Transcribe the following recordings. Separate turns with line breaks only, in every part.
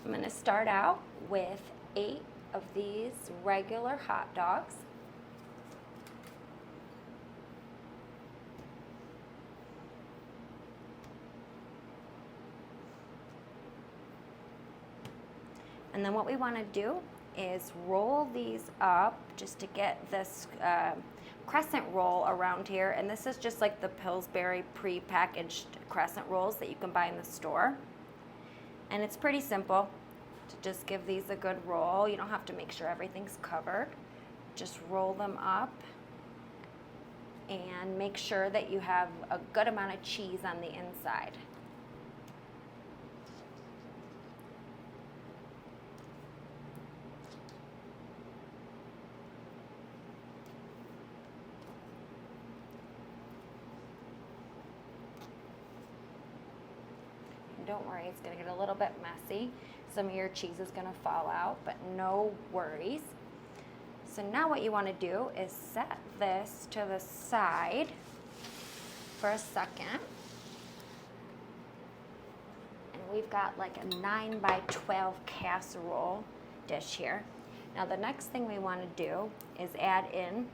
I'm going to start out with 8 of these regular hot dogs. And then what we want to do is roll these up just to get this crescent roll around here. And this is just like the Pillsbury pre-packaged crescent rolls that you can buy in the store. And it's pretty simple to just give these a good roll. You don't have to make sure everything's covered. Just roll them up and make sure that you have a good amount of cheese on the inside. Don't worry, it's going to get a little bit messy. Some of your cheese is going to fall out, but no worries. So now what you want to do is set this to the side for a second. And we've got like a 9 by 12 casserole dish here. Now the next thing we want to do is add in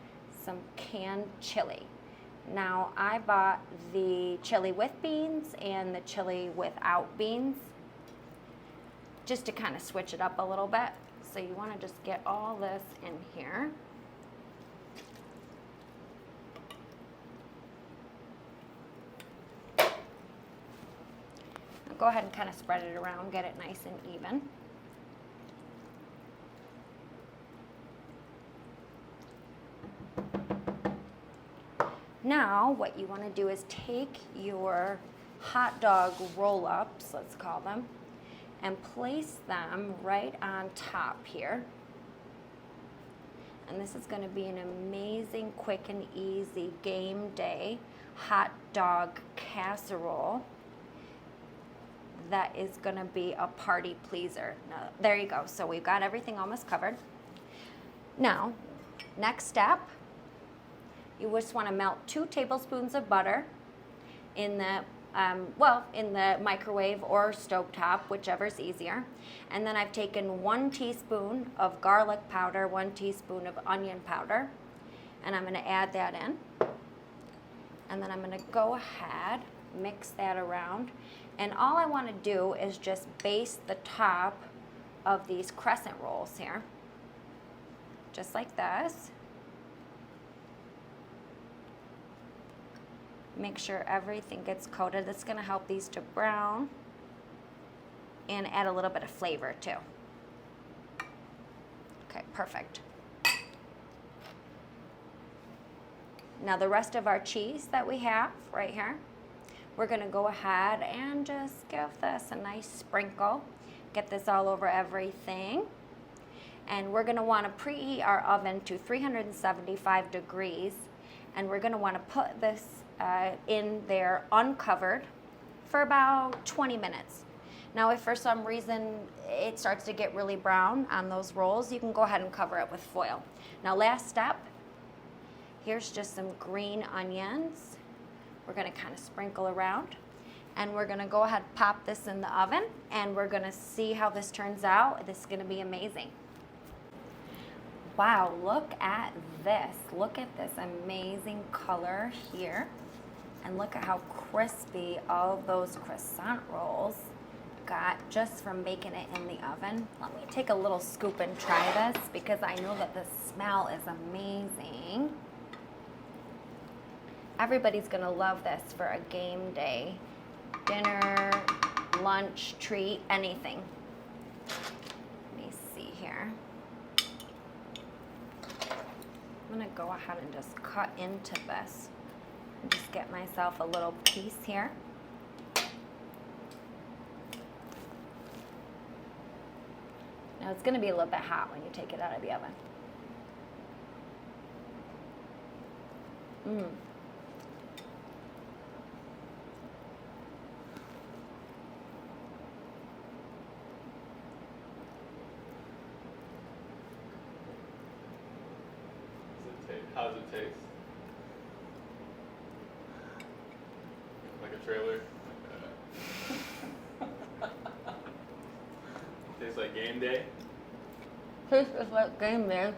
some canned chili. Now I bought the chili with beans and the chili without beans just to kind of switch it up a little bit. So you want to just get all this in here. Now go ahead and kind of spread it around, get it nice and even. Now what you want to do is take your hot dog roll-ups, let's call them, and place them right on top here. And this is going to be an amazing, quick and easy game day hot dog casserole that is going to be a party pleaser. Now, there you go. So we've got everything almost covered. Now, next step, you just want to melt 2 tablespoons of butter in the in the microwave or stovetop, whichever's easier. And then I've taken 1 teaspoon of garlic powder, 1 teaspoon of onion powder, and I'm going to add that in. And then I'm going to go ahead, mix that around. And all I want to do is just baste the top of these crescent rolls here, just like this. Make sure everything gets coated. It's going to help these to brown and add a little bit of flavor too. Okay, perfect. Now the rest of our cheese that we have right here, we're going to go ahead and just give this a nice sprinkle. Get this all over everything. And we're going to want to preheat our oven to 375 degrees. And we're going to want to put this in there uncovered for about 20 minutes. Now if for some reason it starts to get really brown on those rolls, you can go ahead and cover it with foil. Now last step, here's just some green onions. We're going to kind of sprinkle around, and we're going to go ahead and pop this in the oven, and we're going to see how this turns out. This is going to be amazing. Wow, look at this. Look at this amazing color here. And look at how crispy all of those croissant rolls got just from baking it in the oven. Let me take a little scoop and try this because I know that the smell is amazing. Everybody's gonna love this for a game day, dinner, lunch, treat, anything. Let me see here. I'm gonna go ahead and just cut into this. Just get myself a little piece here. Now it's going to be a little bit hot when you take it out of the oven.
How does it taste? Like a trailer? Tastes like game day.
Tastes just like game day.